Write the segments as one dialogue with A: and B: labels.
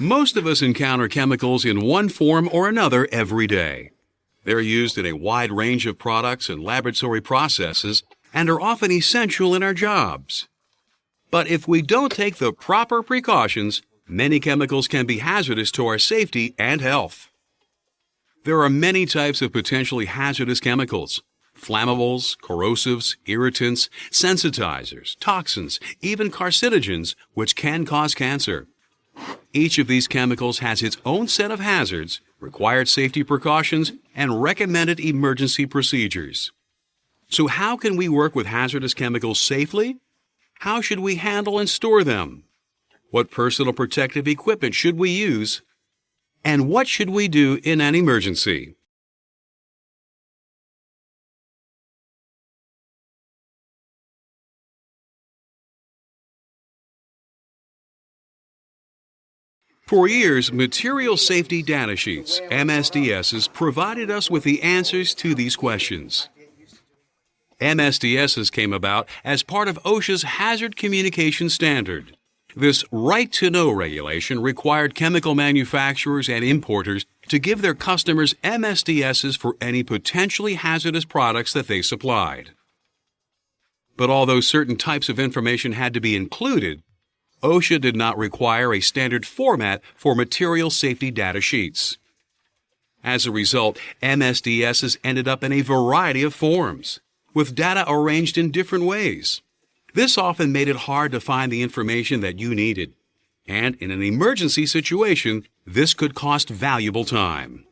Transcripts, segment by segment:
A: Most of us encounter chemicals in one form or another every day. They're used in a wide range of products and laboratory processes and are often essential in our jobs. But if we don't take the proper precautions, many chemicals can be hazardous to our safety and health. There are many types of potentially hazardous chemicals: flammables, corrosives, irritants, sensitizers, toxins, even carcinogens, which can cause cancer. Each of these chemicals has its own set of hazards, required safety precautions, and recommended emergency procedures. So how can we work with hazardous chemicals safely? How should we handle and store them? What personal protective equipment should we use? And what should we do in an emergency? For years, Material Safety Data Sheets, MSDSs, provided us with the answers to these questions. MSDSs came about as part of OSHA's Hazard Communication Standard. This right-to-know regulation required chemical manufacturers and importers to give their customers MSDSs for any potentially hazardous products that they supplied. But although certain types of information had to be included, OSHA did not require a standard format for material safety data sheets. As a result, MSDSs ended up in a variety of forms, with data arranged in different ways. This often made it hard to find the information that you needed, and in an emergency situation, this could cost valuable time.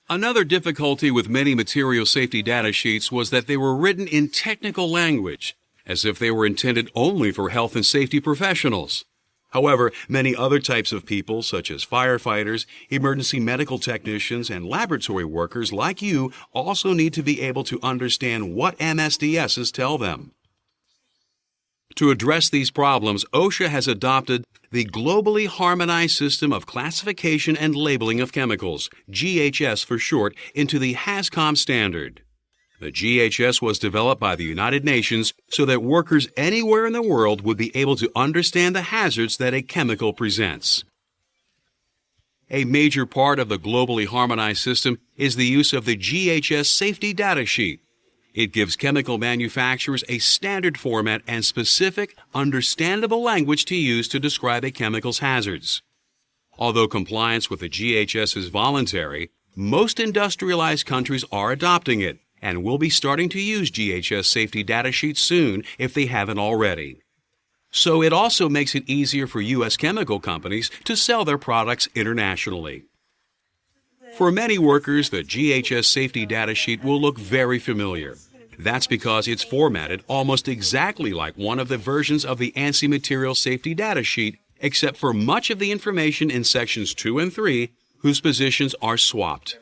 A: Another difficulty with many material safety data sheets was that they were written in technical language, as if they were intended only for health and safety professionals. However, many other types of people, such as firefighters, emergency medical technicians, and laboratory workers like you, also need to be able to understand what MSDSs tell them. To address these problems, OSHA has adopted the Globally Harmonized System of Classification and Labeling of Chemicals, GHS for short, into the HAZCOM standard. The GHS was developed by the United Nations so that workers anywhere in the world would be able to understand the hazards that a chemical presents. A major part of the globally harmonized system is the use of the GHS Safety Data Sheet. It gives chemical manufacturers a standard format and specific, understandable language to use to describe a chemical's hazards. Although compliance with the GHS is voluntary, most industrialized countries are adopting it and will be starting to use GHS Safety Data Sheets soon if they haven't already. So it also makes it easier for U.S. chemical companies to sell their products internationally. For many workers, the GHS Safety Data Sheet will look very familiar. That's because it's formatted almost exactly like one of the versions of the ANSI Material Safety Data Sheet, except for much of the information in sections 2 and 3, whose positions are swapped.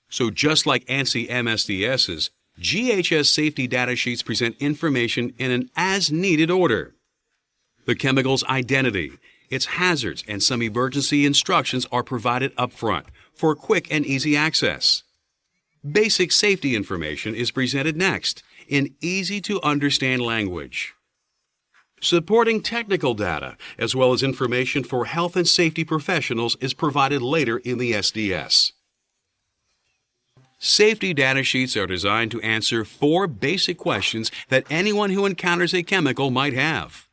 A: So just like ANSI MSDSs, GHS Safety Data Sheets present information in an as-needed order. The chemical's identity, its hazards, and some emergency instructions are provided up front for quick and easy access. Basic safety information is presented next in easy-to-understand language. Supporting technical data, as well as information for health and safety professionals, is provided later in the SDS. Safety data sheets are designed to answer 4 basic questions that anyone who encounters a chemical might have.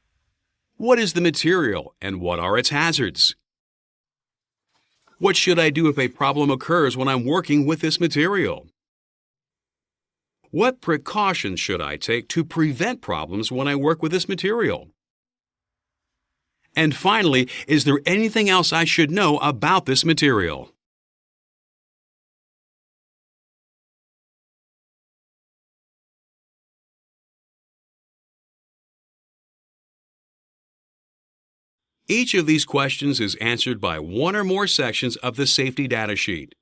A: What is the material and what are its hazards? What should I do if a problem occurs when I'm working with this material? What precautions should I take to prevent problems when I work with this material? And finally, is there anything else I should know about this material? Each of these questions is answered by one or more sections of the safety data sheet.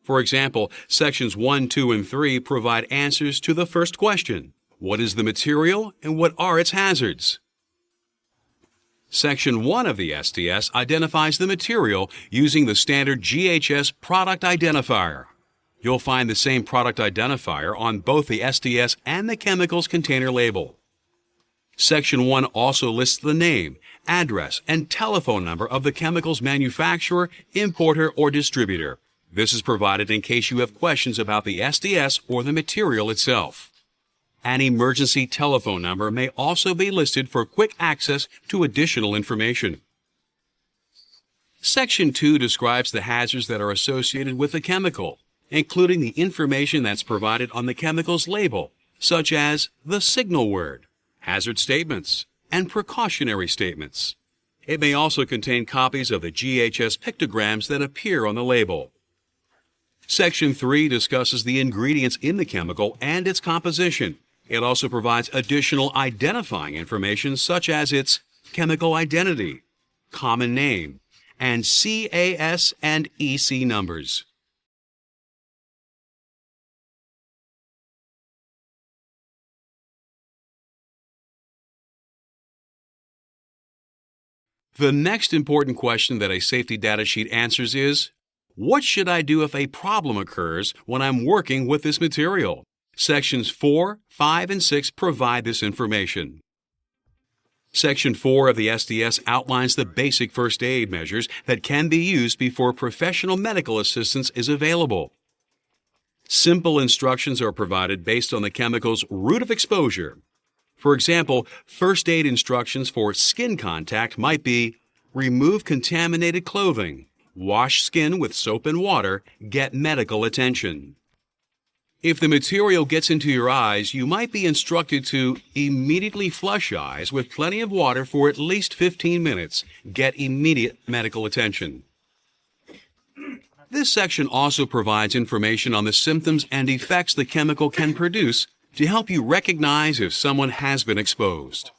A: For example, sections 1, 2, and 3 provide answers to the first question: what is the material and what are its hazards? Section 1 of the SDS identifies the material using the standard GHS product identifier. You'll find the same product identifier on both the SDS and the chemicals container label. Section 1 also lists the name, address, and telephone number of the chemical's manufacturer, importer, or distributor. This is provided in case you have questions about the SDS or the material itself. An emergency telephone number may also be listed for quick access to additional information. Section 2 describes the hazards that are associated with the chemical, including the information that's provided on the chemical's label, such as the signal word, hazard statements, and precautionary statements. It may also contain copies of the GHS pictograms that appear on the label. Section 3 discusses the ingredients in the chemical and its composition. It also provides additional identifying information such as its chemical identity, common name, and CAS and EC numbers. The next important question that a safety data sheet answers is, what should I do if a problem occurs when I'm working with this material? Sections 4, 5, and 6 provide this information. Section 4 of the SDS outlines the basic first aid measures that can be used before professional medical assistance is available. Simple instructions are provided based on the chemical's route of exposure. For example, first aid instructions for skin contact might be: remove contaminated clothing, wash skin with soap and water, get medical attention. If the material gets into your eyes, you might be instructed to immediately flush eyes with plenty of water for at least 15 minutes. Get immediate medical attention. This section also provides information on the symptoms and effects the chemical can produce to help you recognize if someone has been exposed.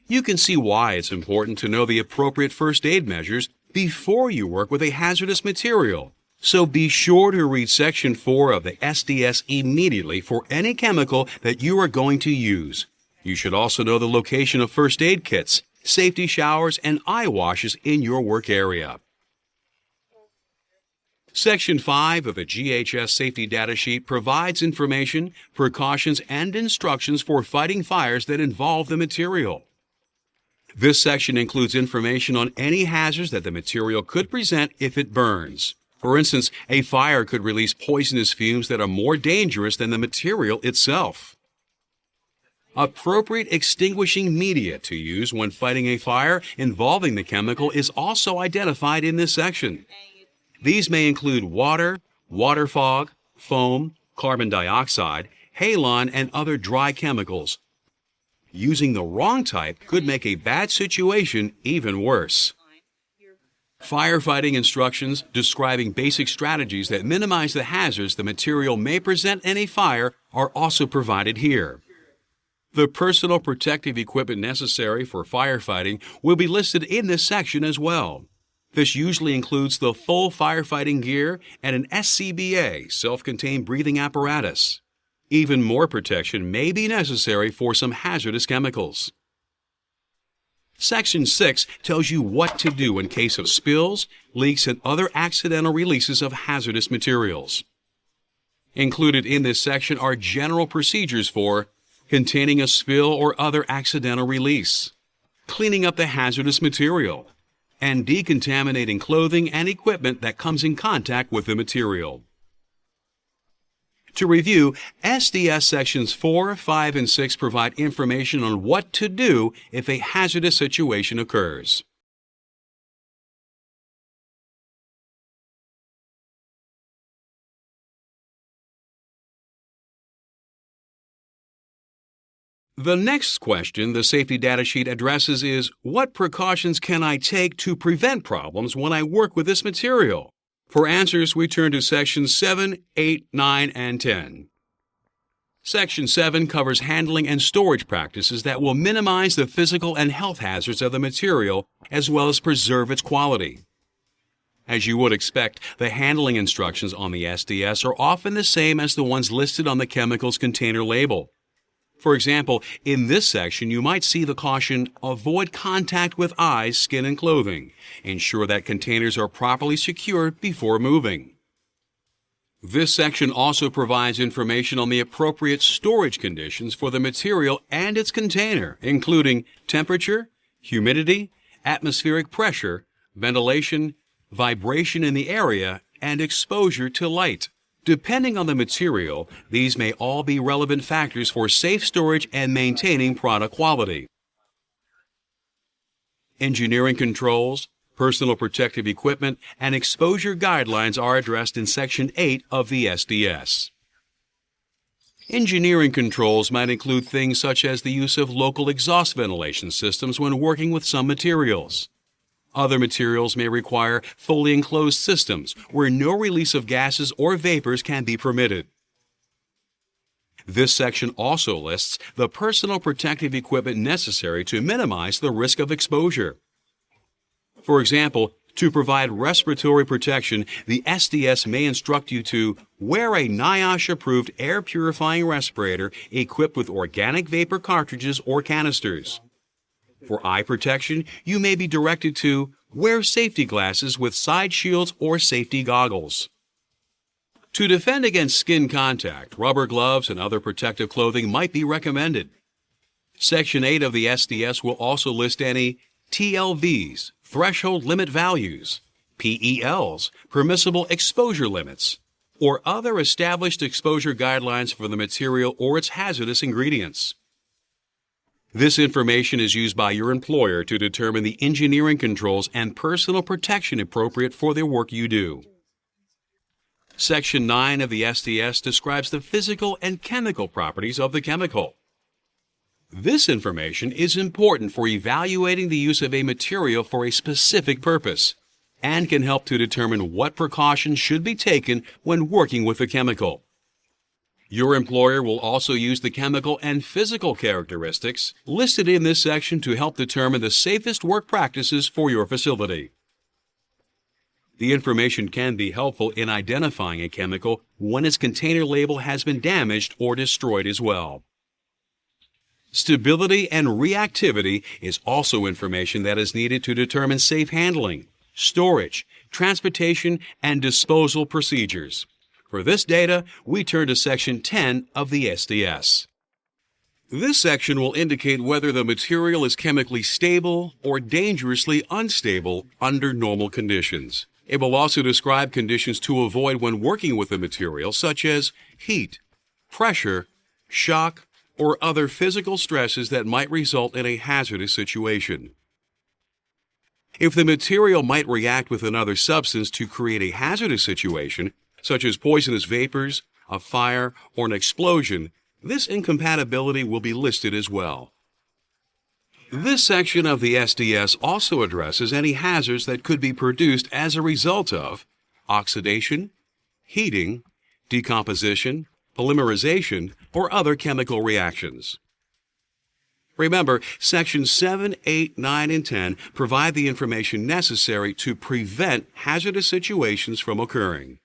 A: You can see why it's important to know the appropriate first aid measures before you work with a hazardous material. So be sure to read Section 4 of the SDS immediately for any chemical that you are going to use. You should also know the location of first aid kits, safety showers, and eye washes in your work area. Section 5 of the GHS Safety Data Sheet provides information, precautions, and instructions for fighting fires that involve the material. This section includes information on any hazards that the material could present if it burns. For instance, a fire could release poisonous fumes that are more dangerous than the material itself. Appropriate extinguishing media to use when fighting a fire involving the chemical is also identified in this section. These may include water, water fog, foam, carbon dioxide, halon, and other dry chemicals. Using the wrong type could make a bad situation even worse. Firefighting instructions describing basic strategies that minimize the hazards the material may present in a fire are also provided here. The personal protective equipment necessary for firefighting will be listed in this section as well. This usually includes the full firefighting gear and an SCBA, self-contained breathing apparatus. Even more protection may be necessary for some hazardous chemicals. Section 6 tells you what to do in case of spills, leaks, and other accidental releases of hazardous materials. Included in this section are general procedures for containing a spill or other accidental release, cleaning up the hazardous material, and decontaminating clothing and equipment that comes in contact with the material. To review, SDS Sections 4, 5, and 6 provide information on what to do if a hazardous situation occurs. The next question the safety data sheet addresses is, what precautions can I take to prevent problems when I work with this material? For answers, we turn to Sections 7, 8, 9, and 10. Section 7 covers handling and storage practices that will minimize the physical and health hazards of the material as well as preserve its quality. As you would expect, the handling instructions on the SDS are often the same as the ones listed on the chemical's container label. For example, in this section, you might see the caution, avoid contact with eyes, skin, and clothing. Ensure that containers are properly secured before moving. This section also provides information on the appropriate storage conditions for the material and its container, including temperature, humidity, atmospheric pressure, ventilation, vibration in the area, and exposure to light. Depending on the material, these may all be relevant factors for safe storage and maintaining product quality. Engineering controls, personal protective equipment, and exposure guidelines are addressed in Section 8 of the SDS. Engineering controls might include things such as the use of local exhaust ventilation systems when working with some materials. Other materials may require fully enclosed systems where no release of gases or vapors can be permitted. This section also lists the personal protective equipment necessary to minimize the risk of exposure. For example, to provide respiratory protection, the SDS may instruct you to wear a NIOSH-approved air purifying respirator equipped with organic vapor cartridges or canisters. For eye protection, you may be directed to wear safety glasses with side shields or safety goggles. To defend against skin contact, rubber gloves and other protective clothing might be recommended. Section 8 of the SDS will also list any TLVs, threshold limit values, PELs, permissible exposure limits, or other established exposure guidelines for the material or its hazardous ingredients. This information is used by your employer to determine the engineering controls and personal protection appropriate for the work you do. Section 9 of the SDS describes the physical and chemical properties of the chemical. This information is important for evaluating the use of a material for a specific purpose and can help to determine what precautions should be taken when working with the chemical. Your employer will also use the chemical and physical characteristics listed in this section to help determine the safest work practices for your facility. The information can be helpful in identifying a chemical when its container label has been damaged or destroyed as well. Stability and reactivity is also information that is needed to determine safe handling, storage, transportation, and disposal procedures. For this data, we turn to Section 10 of the SDS. This section will indicate whether the material is chemically stable or dangerously unstable under normal conditions. It will also describe conditions to avoid when working with the material, such as heat, pressure, shock, or other physical stresses that might result in a hazardous situation. If the material might react with another substance to create a hazardous situation, such as poisonous vapors, a fire, or an explosion, this incompatibility will be listed as well. This section of the SDS also addresses any hazards that could be produced as a result of oxidation, heating, decomposition, polymerization, or other chemical reactions. Remember, Sections 7, 8, 9, and 10 provide the information necessary to prevent hazardous situations from occurring.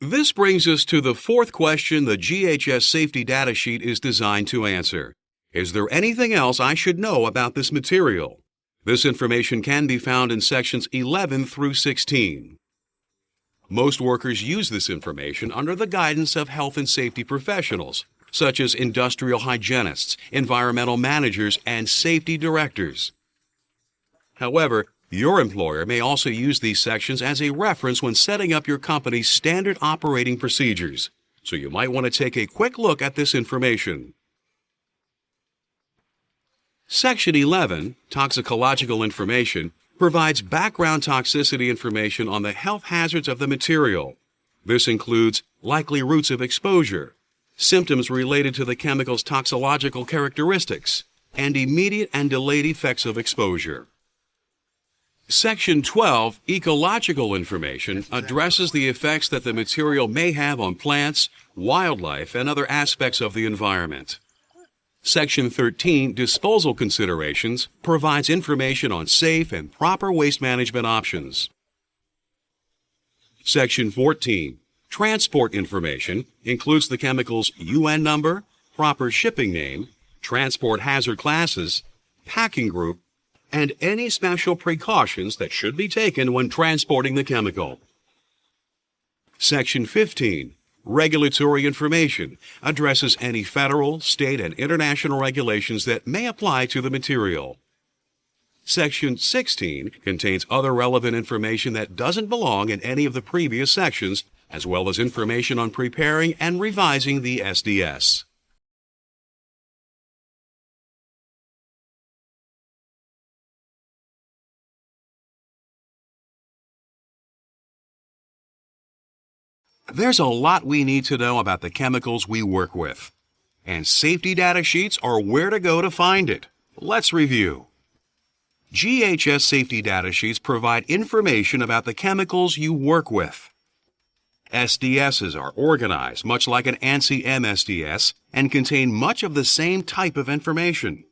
A: This brings us to the fourth question the GHS Safety Data Sheet is designed to answer. Is there anything else I should know about this material? This information can be found in Sections 11 through 16. Most workers use this information under the guidance of health and safety professionals, such as industrial hygienists, environmental managers, and safety directors. However, your employer may also use these sections as a reference when setting up your company's standard operating procedures, so you might want to take a quick look at this information. Section 11, Toxicological Information, provides background toxicity information on the health hazards of the material. This includes likely routes of exposure, symptoms related to the chemical's toxicological characteristics, and immediate and delayed effects of exposure. Section 12, Ecological Information, addresses the effects that the material may have on plants, wildlife, and other aspects of the environment. Section 13, Disposal Considerations, provides information on safe and proper waste management options. Section 14, Transport Information, includes the chemical's UN number, proper shipping name, transport hazard classes, packing group, and any special precautions that should be taken when transporting the chemical. Section 15, Regulatory Information, addresses any federal, state, and international regulations that may apply to the material. Section 16 contains other relevant information that doesn't belong in any of the previous sections, as well as information on preparing and revising the SDS. There's a lot we need to know about the chemicals we work with, and safety data sheets are where to go to find it. Let's review. GHS Safety Data Sheets provide information about the chemicals you work with. SDSs are organized much like an ANSI MSDS and contain much of the same type of information.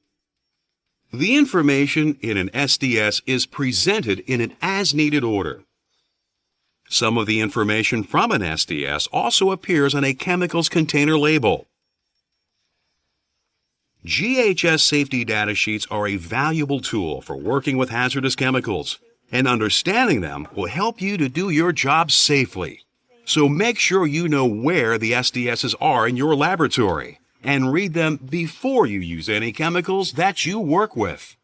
A: The information in an SDS is presented in an as-needed order. Some of the information from an SDS also appears on a chemicals container label. GHS Safety Data Sheets are a valuable tool for working with hazardous chemicals, and understanding them will help you to do your job safely. So make sure you know where the SDSs are in your laboratory and read them before you use any chemicals that you work with.